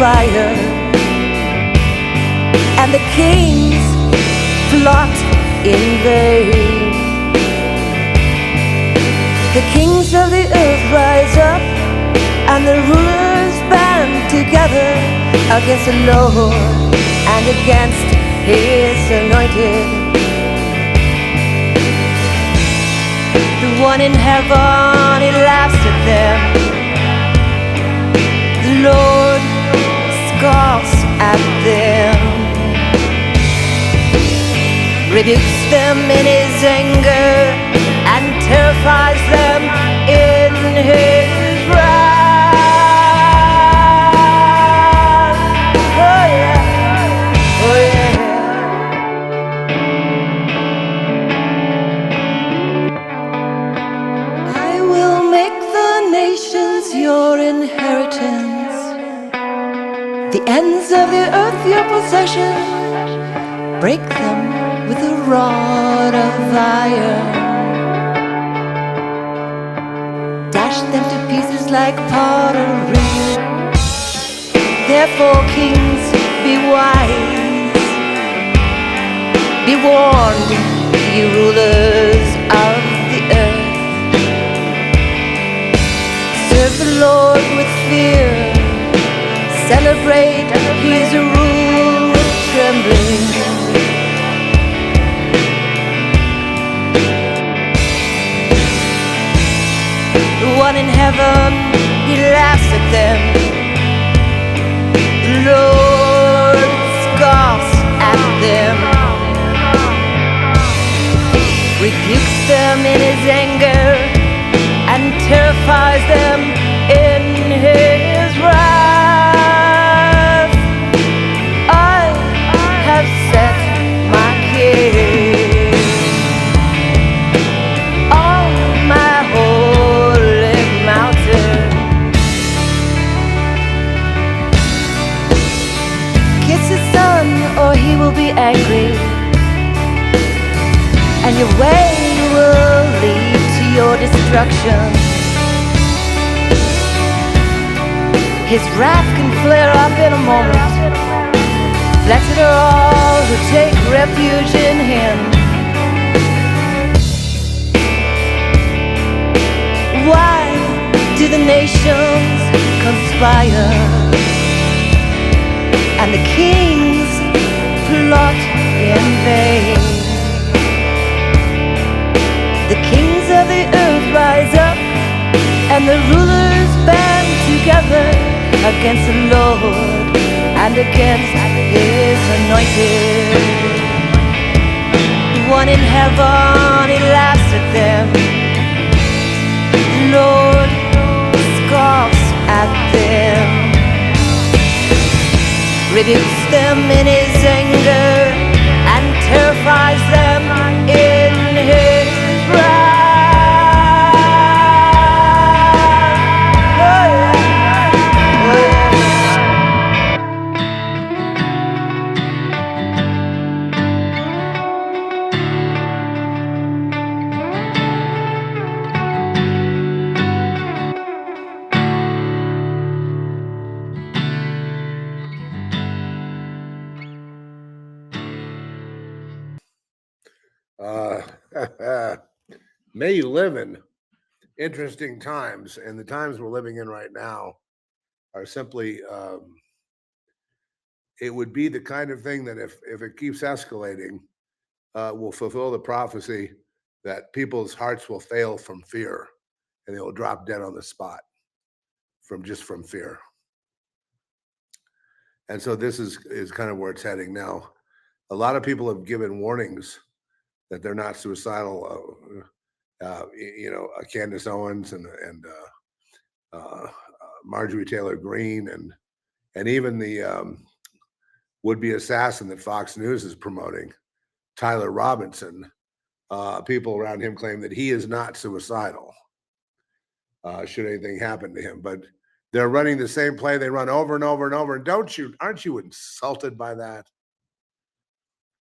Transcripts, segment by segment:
conspire, and the kings plot in vain. The kings of the earth rise up, and the rulers band together against the Lord and against His anointed. The one in heaven, He laughs at them. The Lord scoffs at them, rebukes them in His anger, and terrifies them in His wrath. Oh yeah, oh yeah. I will make the nations your inheritance, the ends of the earth your possession. Break them with a rod of iron, dash them to pieces like pottery. Therefore, kings, be wise, be warned, you rulers of the earth. Serve the Lord with fear, celebrate His rule with trembling. The one in heaven, He laughs at them. The Lord scoffs at them, rebukes them in His anger, and terrifies them in His wrath. I have set my king on my holy mountain. Kiss His son, or He will be angry, and your way will lead to your destruction. His wrath can flare up in a moment. Blessed are all who take refuge in Him. Why do the nations conspire, and the kings plot in vain? The kings of the earth rise up, and the rulers band together against the Lord and against His anointed. The one in heaven, He laughs at them. The Lord scoffs at them, rebukes them in His anger, and terrifies them in His wrath. May you live in interesting times, and the times we're living in right now are simply, it would be the kind of thing that if it keeps escalating, will fulfill the prophecy that people's hearts will fail from fear, and they will drop dead on the spot from fear. And so this is kind of where it's heading now. A lot of people have given warnings that they're not suicidal. Candace Owens and Marjorie Taylor Greene and even the would-be assassin that Fox News is promoting, Tyler Robinson. People around him claim that he is not suicidal should anything happen to him. But they're running the same play they run over and over and over. And aren't you insulted by that?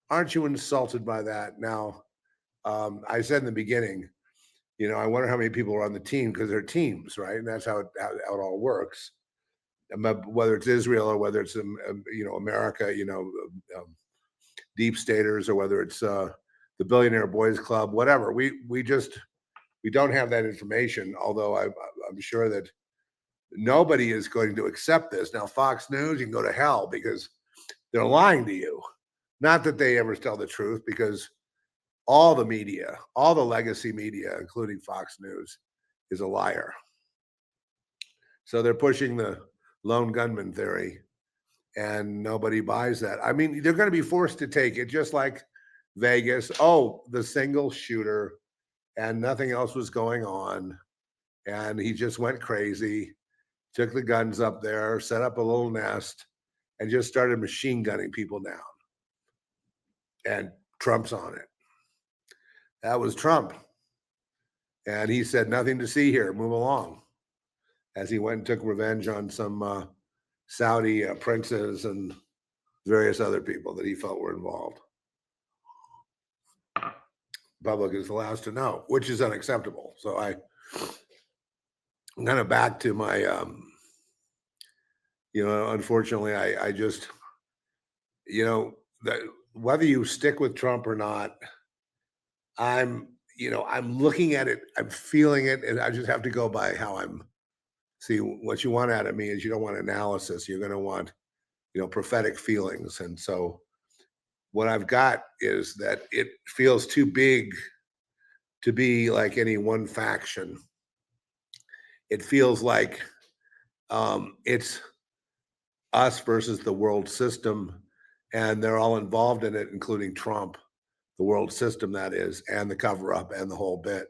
Aren't you insulted by that? Now, I said in the beginning, I wonder how many people are on the team, because they're teams, right? And that's how it all works. whether it's Israel or whether it's America, deep staters, or whether it's the Billionaire Boys Club, whatever. We don't have that information. Although I'm sure that nobody is going to accept this. Now, Fox News, you can go to hell because they're lying to you. Not that they ever tell the truth, because all the media, all the legacy media, including Fox News, is a liar. So they're pushing the lone gunman theory, and nobody buys that. I mean, they're going to be forced to take it, just like Vegas. Oh, the single shooter, and nothing else was going on, and he just went crazy, took the guns up there, set up a little nest, and just started machine gunning people down. And Trump's on it. That was Trump. And he said, nothing to see here, move along. As he went and took revenge on some Saudi princes and various other people that he felt were involved. Public is the last to know, which is unacceptable. So I'm kind of back to my, unfortunately, I just, that whether you stick with Trump or not, I'm looking at it, I'm feeling it, and I just have to go by how I'm. See, what you want out of me is you don't want analysis. You're going to want, prophetic feelings. And so what I've got is that it feels too big to be like any one faction. It feels like it's us versus the world system, and they're all involved in it, including Trump, the world system, that is, and the cover-up and the whole bit.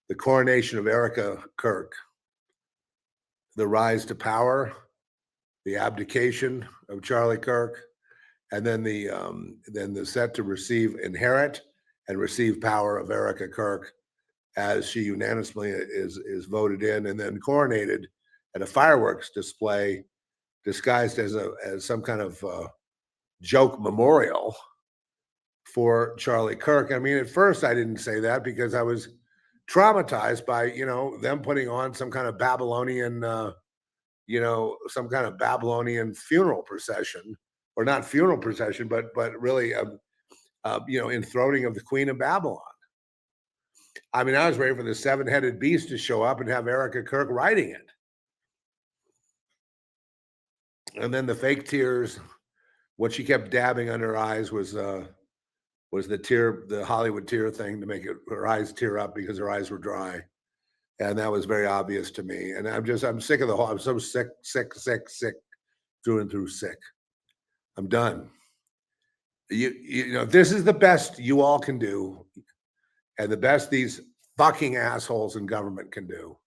The coronation of Erica Kirk, the rise to power, the abdication of Charlie Kirk, and then the set to inherit and receive power of Erica Kirk, as she unanimously is voted in and then coronated at a fireworks display disguised as some kind of joke memorial for Charlie Kirk. I mean, at first I didn't say that because I was traumatized by them putting on some kind of Babylonian some kind of Babylonian funeral procession, or not funeral procession, but really enthroning of the Queen of Babylon. I mean, I was ready for the seven-headed beast to show up and have Erica Kirk writing it. And then the fake tears, what she kept dabbing under her eyes was the Hollywood tear thing to make her eyes tear up because her eyes were dry. And that was very obvious to me. And I'm sick of the whole, I'm so sick, through and through sick. I'm done. If this is the best you all can do, and the best these fucking assholes in government can do,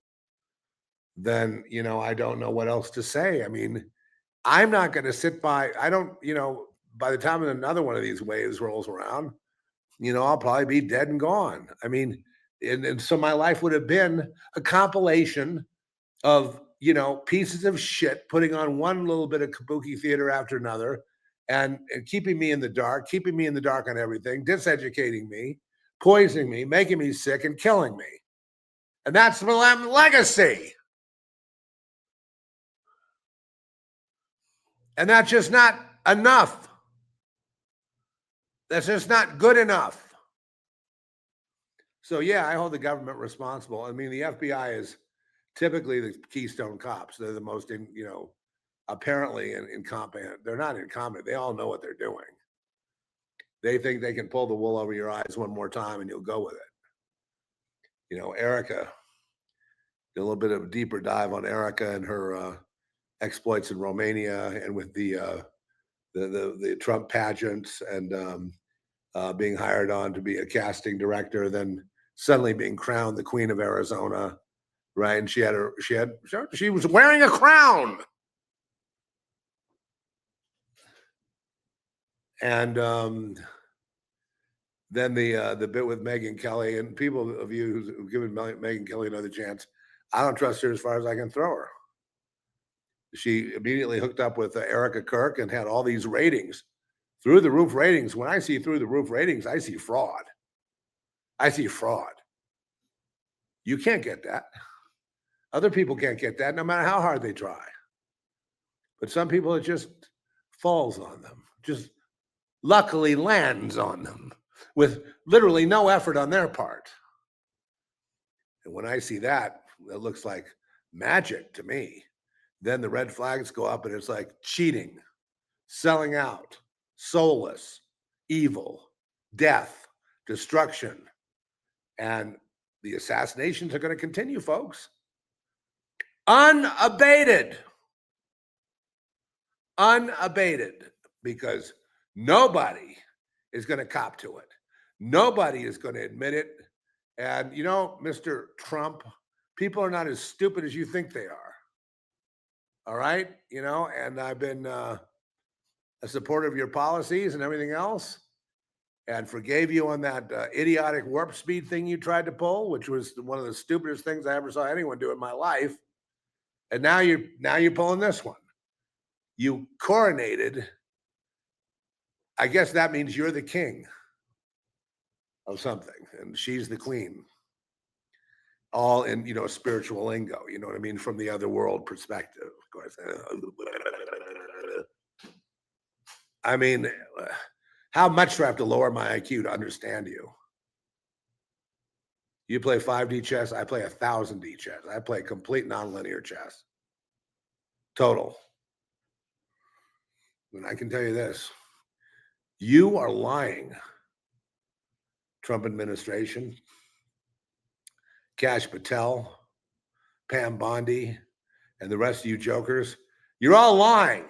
then, I don't know what else to say. I mean, I'm not going to sit by, by the time another one of these waves rolls around, I'll probably be dead and gone. I mean, and so my life would have been a compilation of, pieces of shit, putting on one little bit of kabuki theater after another, and keeping me in the dark on everything, diseducating me, poisoning me, making me sick, and killing me. And that's my legacy. And that's just not enough. That's just not good enough. So, yeah, I hold the government responsible. I mean, the FBI is typically the Keystone Cops. They're the most, apparently incompetent. They're not incompetent. They all know what they're doing. They think they can pull the wool over your eyes one more time and you'll go with it. Erica, a little bit of a deeper dive on Erica and her exploits in Romania, and with the Trump pageants, and being hired on to be a casting director, then suddenly being crowned the Queen of Arizona, right? And she was wearing a crown. And then the bit with Megyn Kelly, and people of you who've given Megyn Kelly another chance, I don't trust her as far as I can throw her. She immediately hooked up with Erica Kirk and had all these ratings, through the roof ratings. When I see through the roof ratings, I see fraud. You can't get that. Other people can't get that, no matter how hard they try. But some people, it just falls on them, just luckily lands on them with literally no effort on their part. And when I see that, it looks like magic to me. Then the red flags go up and it's like cheating, selling out, soulless, evil, death, destruction. And the assassinations are going to continue, folks. Unabated. Unabated. Because nobody is going to cop to it. Nobody is going to admit it. And, you know, Mr. Trump, people are not as stupid as you think they are. All right? You know, and I've been a supporter of your policies and everything else, and forgave you on that idiotic warp speed thing you tried to pull, which was one of the stupidest things I ever saw anyone do in my life. And now you're pulling this one. You coronated. I guess that means you're the king of something, and she's the queen. All in, you know, spiritual lingo, you know what I mean, from the other world perspective, of course. I mean, how much do I have to lower my IQ to understand you? You play 5D chess, I play 1000D chess. I play complete nonlinear chess. Total. And I can tell you this, you are lying, Trump administration, Kash Patel, Pam Bondi, and the rest of you jokers. You're all lying.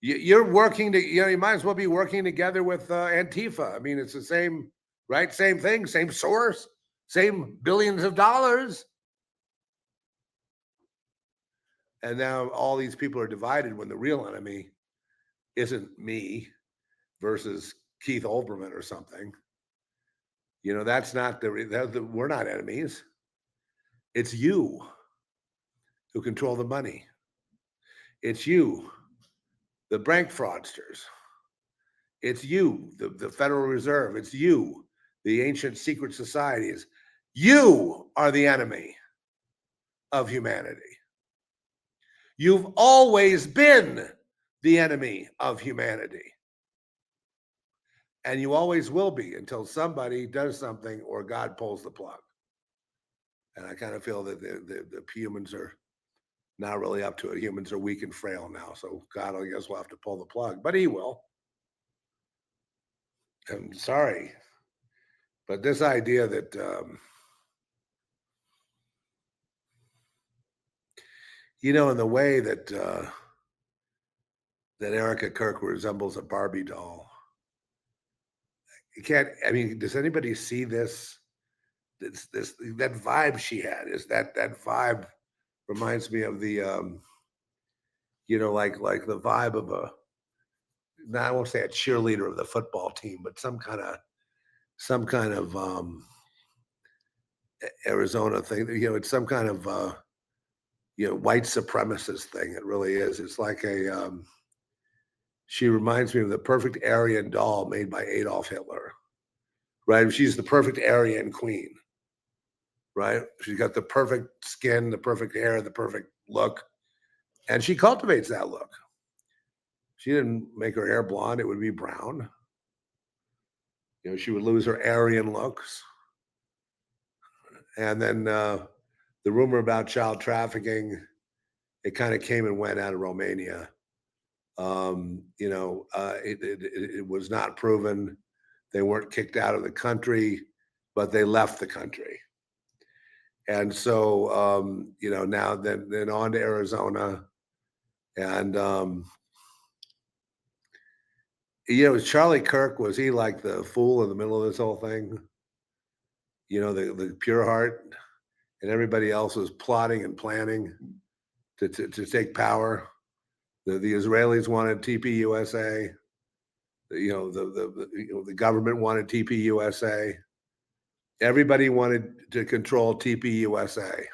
You're working to, you know, you might as well be working together with Antifa. I mean, it's the same, right? Same thing, same source, same billions of dollars. And now all these people are divided when the real enemy isn't me versus Keith Olbermann or something. You know, that's not we're not enemies. It's you who control the money. It's you, the bank fraudsters. It's you, the Federal Reserve. It's you, the ancient secret societies. You are the enemy of humanity. You've always been the enemy of humanity. And you always will be until somebody does something or God pulls the plug. And I kind of feel that the humans are not really up to it. Humans are weak and frail now. So God, I guess, will have to pull the plug, but he will. I'm sorry. But this idea that, you know, in the way that that Erica Kirk resembles a Barbie doll, you can't, I mean, does anybody see this? That vibe she had is that vibe reminds me of the, you know, like the vibe of a, now I won't say a cheerleader of the football team, but some kind of Arizona thing. You know, it's some kind of you know, white supremacist thing. It really is. It's like a she reminds me of the perfect Aryan doll made by Adolf Hitler. Right? She's the perfect Aryan queen. Right? She's got the perfect skin, the perfect hair, the perfect look. And she cultivates that look. She didn't make her hair blonde, it would be brown. You know, she would lose her Aryan looks. And then the rumor about child trafficking, it kind of came and went out of Romania. You know, it was not proven. They weren't kicked out of the country, but they left the country. And so, you know, now then on to Arizona. And, you know, Charlie Kirk, was he like the fool in the middle of this whole thing? You know, the pure heart, and everybody else was plotting and planning to take power. The Israelis wanted TPUSA. You know, the government wanted TPUSA. Everybody wanted to control TPUSA.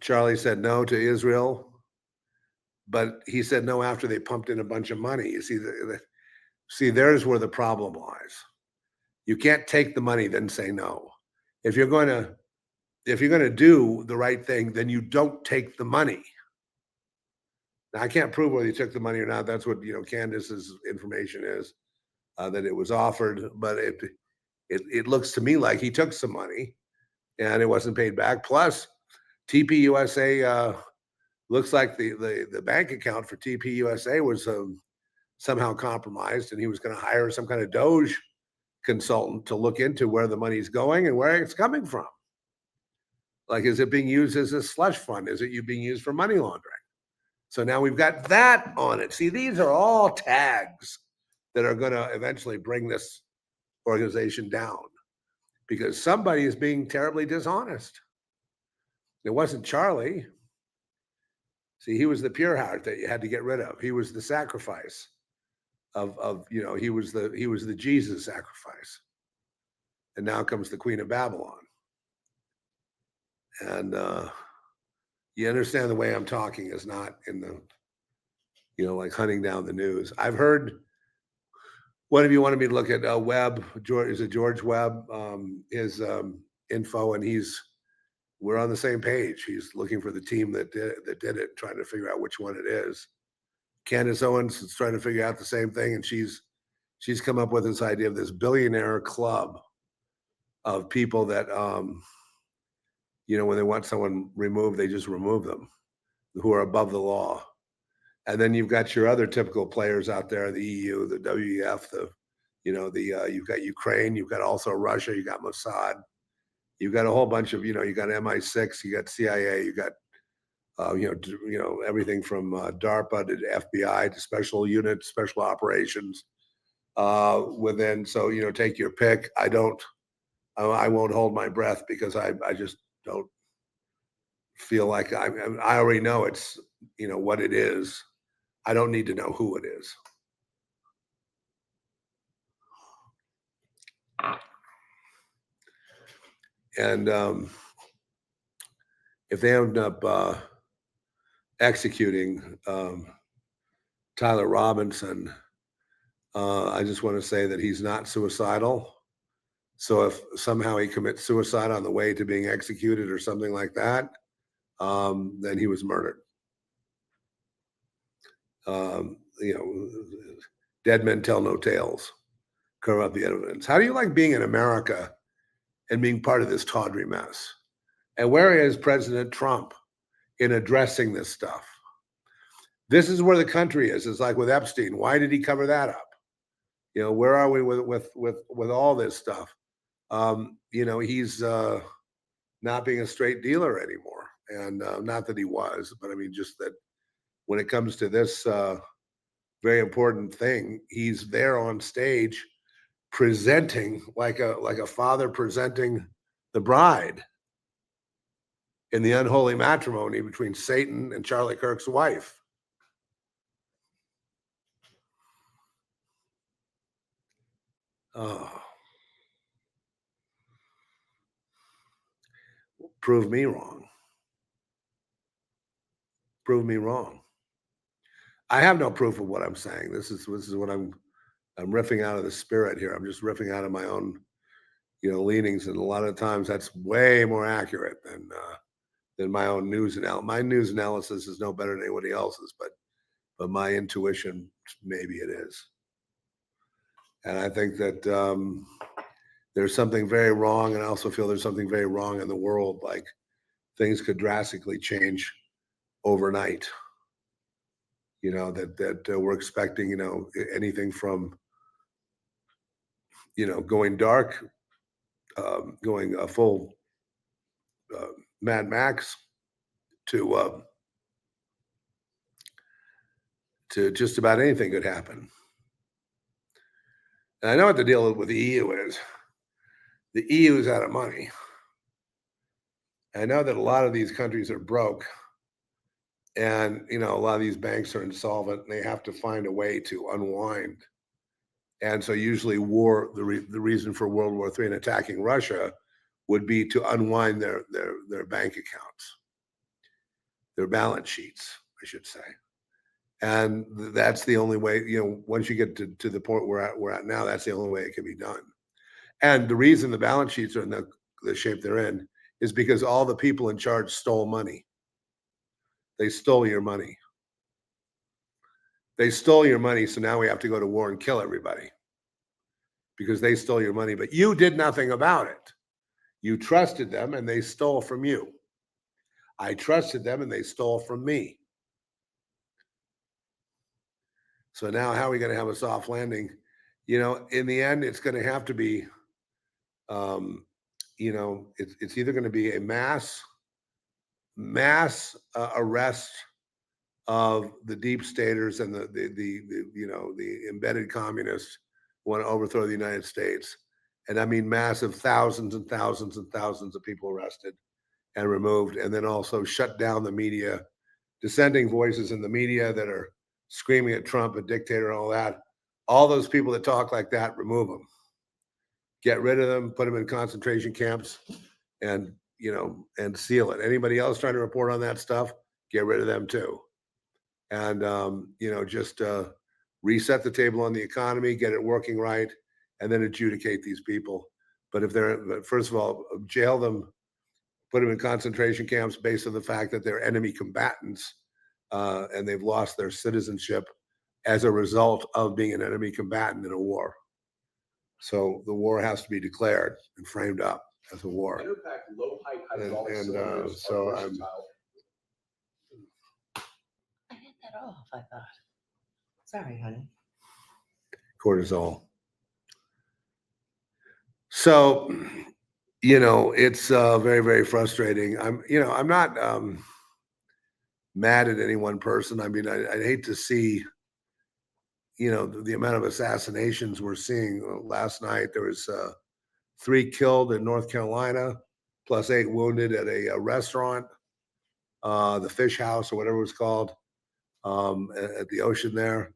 Charlie said no to Israel, but he said no after they pumped in a bunch of money. You see, there's where the problem lies. You can't take the money then say no. If you're going to do the right thing, then you don't take the money. Now, I can't prove whether he took the money or not. That's what Candace's information is, that it was offered, but it looks to me like he took some money and it wasn't paid back. Plus, TPUSA looks like the bank account for TPUSA was somehow compromised, and he was going to hire some kind of Doge consultant to look into where the money's going and where it's coming from. Like, is it being used as a slush fund? Is it being used for money laundering? So now we've got that on it. See, these are all tags that are going to eventually bring this organization down, because somebody is being terribly dishonest. It wasn't Charlie. See, he was the pure heart that you had to get rid of. He was the sacrifice of he was the Jesus sacrifice. And now comes the Queen of Babylon. And you understand the way I'm talking is not in the, like hunting down the news. I've heard one of you wanted me to look at Webb. Is it George Webb? His info, and we're on the same page. He's looking for the team that did it, trying to figure out which one it is. Candace Owens is trying to figure out the same thing, and she's come up with this idea of this billionaire club of people that when they want someone removed, they just remove them, who are above the law. And then you've got your other typical players out there, the EU, the WEF, you've got Ukraine, you've got also Russia, you got Mossad, you've got a whole bunch of, you got MI6, you got CIA, you got, everything from DARPA to FBI to special units, special operations within. So, take your pick. I won't hold my breath, because I just don't feel like I already know it's, what it is. I don't need to know who it is. And if they end up executing Tyler Robinson, I just want to say that he's not suicidal. So if somehow he commits suicide on the way to being executed or something like that, then he was murdered. Dead men tell no tales. Cover up the evidence. How do you like being in America and being part of this tawdry mess? And where is President Trump in addressing this stuff? This is where the country is. It's like with Epstein. Why did he cover that up? Where are we with all this stuff? He's not being a straight dealer anymore. And not that he was, but I mean, just that when it comes to this very important thing, he's there on stage presenting like a father presenting the bride in the unholy matrimony between Satan and Charlie Kirk's wife. Oh. Prove me wrong. Prove me wrong. I have no proof of what I'm saying. This is what I'm riffing out of the spirit here. I'm just riffing out of my own, leanings, and a lot of times that's way more accurate than my own news analysis. My news analysis is no better than anybody else's, but my intuition, maybe it is. And I think that there's something very wrong, and I also feel there's something very wrong in the world. Like, things could drastically change overnight. That we're expecting, anything from, going dark, going a full Mad Max to just about anything could happen. And I know what the deal with the EU is. The EU is out of money. I know that a lot of these countries are broke, and a lot of these banks are insolvent, and they have to find a way to unwind. And so usually the reason for World War III and attacking Russia would be to unwind their bank accounts, their balance sheets, I should say. And that's the only way, once you get to the point we're at now, that's the only way it can be done. And the reason the balance sheets are in the shape they're in is because all the people in charge stole money. They stole your money. They stole your money, so now we have to go to war and kill everybody because they stole your money, but you did nothing about it. You trusted them and they stole from you. I trusted them and they stole from me. So now how are we going to have a soft landing? You know, in the end, it's going to have to be, you know, it's either going to be a mass arrest of the deep staters and the you know, the embedded communists who want to overthrow the United States. And I mean massive thousands and thousands and thousands of people arrested and removed, and then also shut down the media, dissenting voices in the media that are screaming at Trump, a dictator, and all that. All those people that talk like that, remove them. Get rid of them, put them in concentration camps, and, you know, and seal it. Anybody else trying to report on that stuff, get rid of them too. And, you know, just reset the table on the economy, get it working right, and then adjudicate these people. But if they're, first of all, jail them, put them in concentration camps based on the fact that they're enemy combatants and they've lost their citizenship as a result of being an enemy combatant in a war. So the war has to be declared and framed up as a war. And so I'm. I hit that off, I thought. Sorry, honey. Cortisol. So, you know, it's very, very frustrating. I'm not mad at any one person. I mean, I'd hate to see, you know, the amount of assassinations we're seeing. Last night, there was 3 killed in North Carolina, plus 8 wounded at a restaurant, the Fish House or whatever it was called, at the ocean there,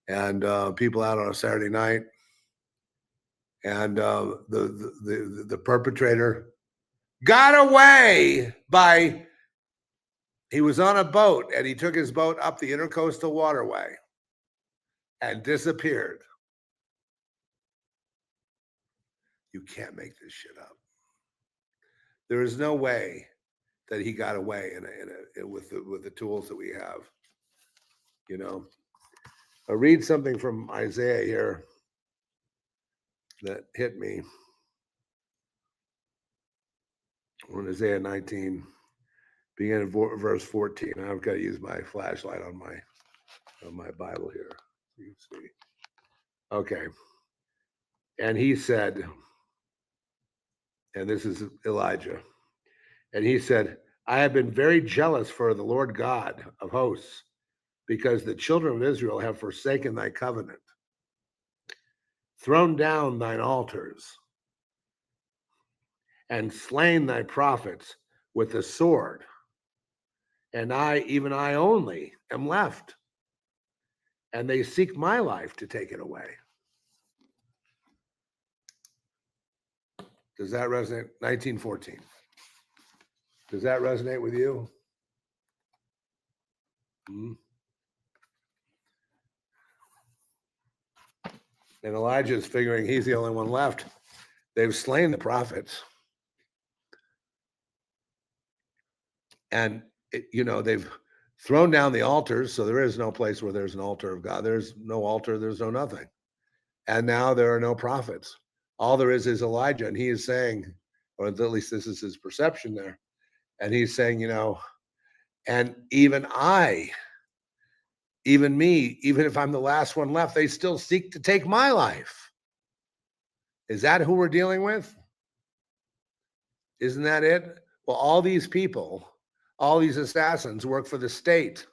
and people out on a Saturday night. And the perpetrator got away by, he was on a boat and he took his boat up the intercoastal waterway and disappeared. You can't make this shit up. There is no way that he got away with the tools that we have. You know, I read something from Isaiah here that hit me. On Isaiah 19, beginning of verse 14. I've got to use my flashlight on my Bible here. You can see. Okay. And he said, and this is Elijah, and he said, I have been very jealous for the Lord God of hosts, because the children of Israel have forsaken thy covenant, thrown down thine altars, and slain thy prophets with the sword. And I, even I only, am left. And they seek my life to take it away. Does that resonate? 1914. Does that resonate with you? Hmm? And Elijah is figuring he's the only one left. They've slain the prophets. And, you know, they've thrown down the altars. So there is no place where there's an altar of God. There's no altar. There's no nothing. And now there are no prophets. All there is Elijah. And he is saying, or at least this is his perception there. And he's saying, you know, and even I, even me, even if I'm the last one left, they still seek to take my life. Is that who we're dealing with? Isn't that it? Well, all these people, all these assassins work for the state,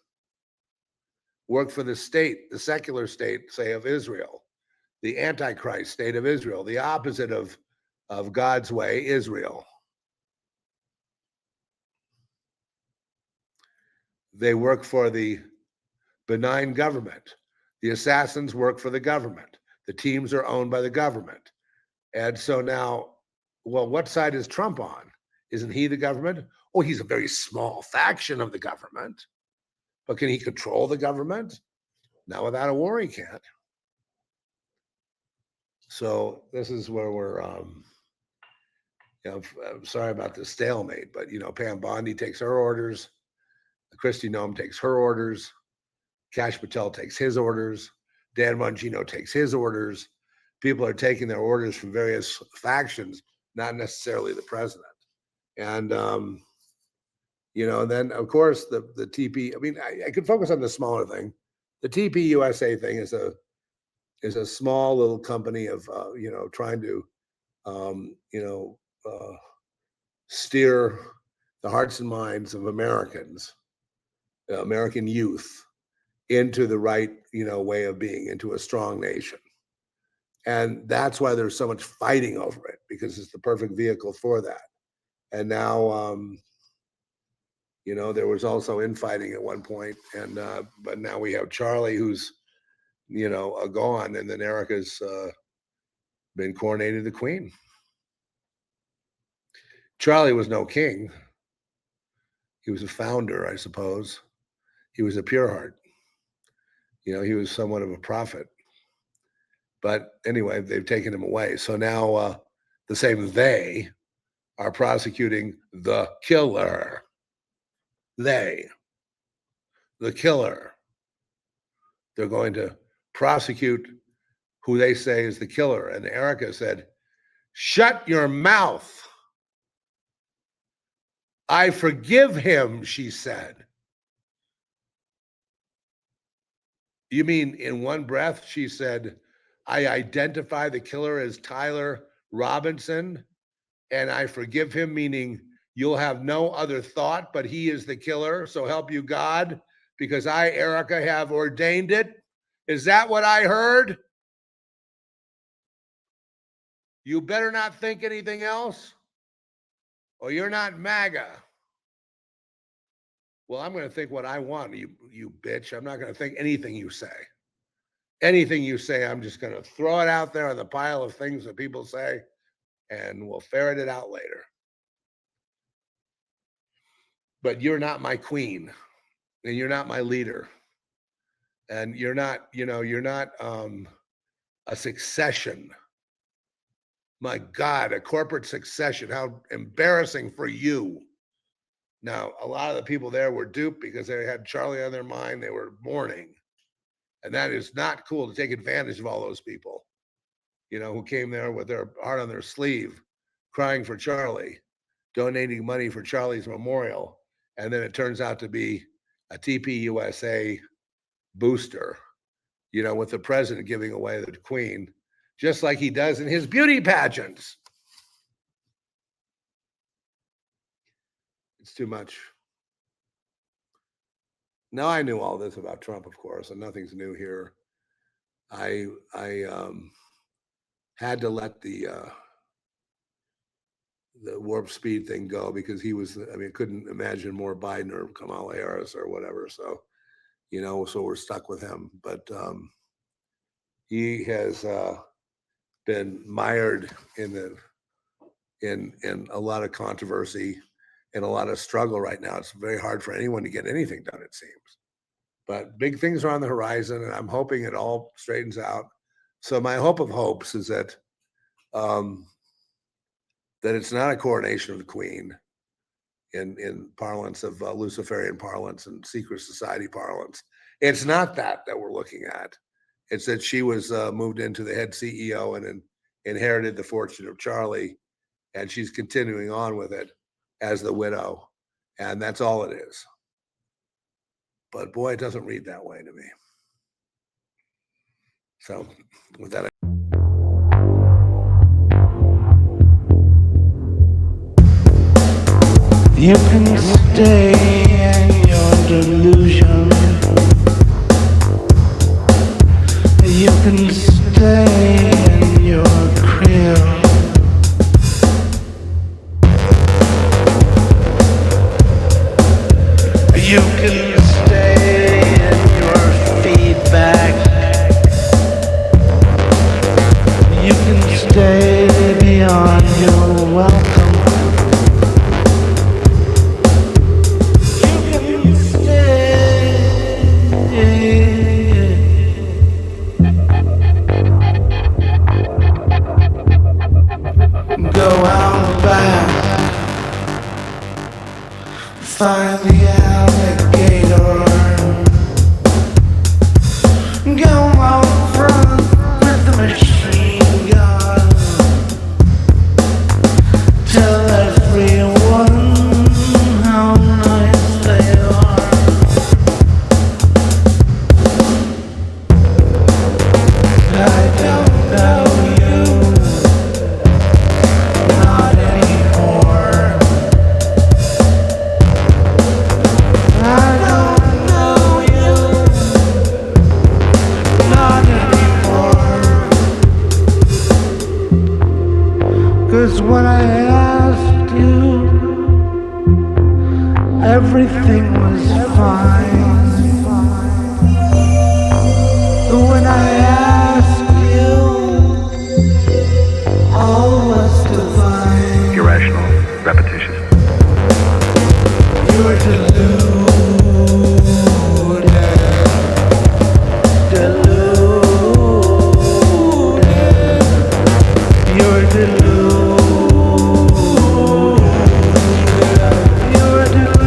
the secular state, say, of Israel, the Antichrist state of Israel, the opposite of God's way, Israel. They work for the benign government. The assassins work for the government. The teams are owned by the government. And so now, well, what side is Trump on? Isn't he the government? Oh, he's a very small faction of the government. But can he control the government? Not without a war, he can't. So this is where we're, you know, I'm sorry about the stalemate, but, you know, Pam Bondi takes her orders. Christy Nome takes her orders. Kash Patel takes his orders. Dan Bongino takes his orders. People are taking their orders from various factions, not necessarily the president. And, then of course the TP, I mean, I could focus on the smaller thing. The TP USA thing is a small little company of, trying to, steer the hearts and minds of Americans, American youth, into the right, way of being, into a strong nation. And that's why there's so much fighting over it, because it's the perfect vehicle for that. And now, there was also infighting at one point, and but now we have Charlie, who's, gone, and then Erica's been coronated the queen. Charlie was no king. He was a founder, I suppose. He was a pure heart. He was somewhat of a prophet. But anyway, they've taken him away. So now the same they are prosecuting the killer. The killer. They're going to prosecute who they say is the killer. And Erica said, "Shut your mouth. I forgive him," she said. You mean in one breath, she said, "I identify the killer as Tyler Robinson, and I forgive him," meaning you'll have no other thought, but he is the killer. So help you God, because I, Erica, have ordained it. Is that what I heard? You better not think anything else, or you're not MAGA. Well, I'm going to think what I want, you bitch. I'm not going to think anything you say. Anything you say, I'm just going to throw it out there on the pile of things that people say, and we'll ferret it out later. But you're not my queen, and you're not my leader, and you're not a succession. My God, a corporate succession. How embarrassing for you. Now, a lot of the people there were duped because they had Charlie on their mind. They were mourning. And that is not cool, to take advantage of all those people, who came there with their heart on their sleeve, crying for Charlie, donating money for Charlie's memorial. And then it turns out to be a TP USA booster, with the president giving away the queen, just like he does in his beauty pageants. It's too much. Now, I knew all this about Trump, of course, and nothing's new here. I had to let the warp speed thing go, because he was, couldn't imagine more Biden or Kamala Harris or whatever. So, so we're stuck with him. But he has been mired in a lot of controversy and a lot of struggle right now. It's very hard for anyone to get anything done, it seems. But big things are on the horizon, and I'm hoping it all straightens out. So my hope of hopes is that that it's not a coronation of the queen in parlance of Luciferian parlance and secret society parlance. It's not that we're looking at. It's that she was moved into the head CEO and inherited the fortune of Charlie, and she's continuing on with it as the widow, and that's all it is. But boy, it doesn't read that way to me. So with that, you can stay in your delusion. You can stay in your crib. You can stay in your feedback. You can stay beyond your welcome. You can stay. Go out back. Find the alligator. when I asked you, everything was fine. When I asked you, all was divine. Irrational, repetitious. You're deluded, deluded. You're deluded. You're deluded.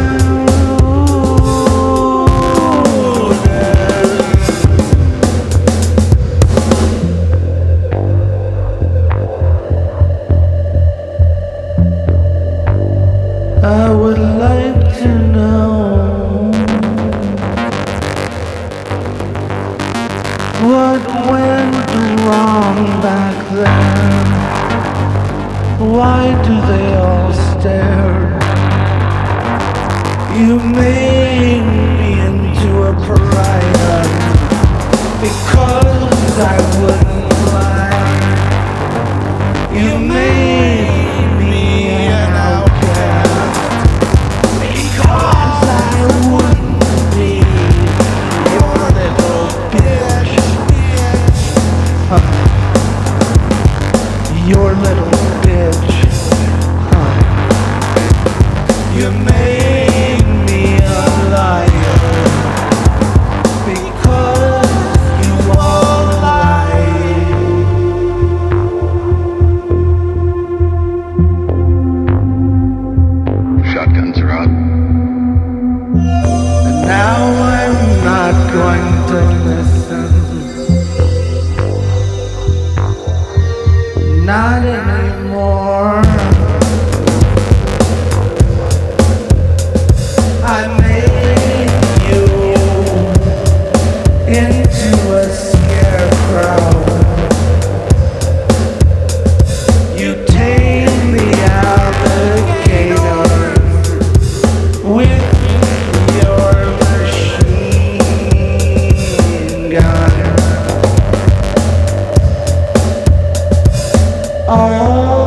I would like to know what went wrong back then. Why do they all stare? You made me into a pariah because I wouldn't lie. You made me an outcast because I wouldn't be your little bitch. Your little bitch. You made me a liar because you all lied. Shotguns are out. And now I'm not going to listen. Not anymore. I made you into a scarecrow. You tame the alligator with your machine gun. Oh.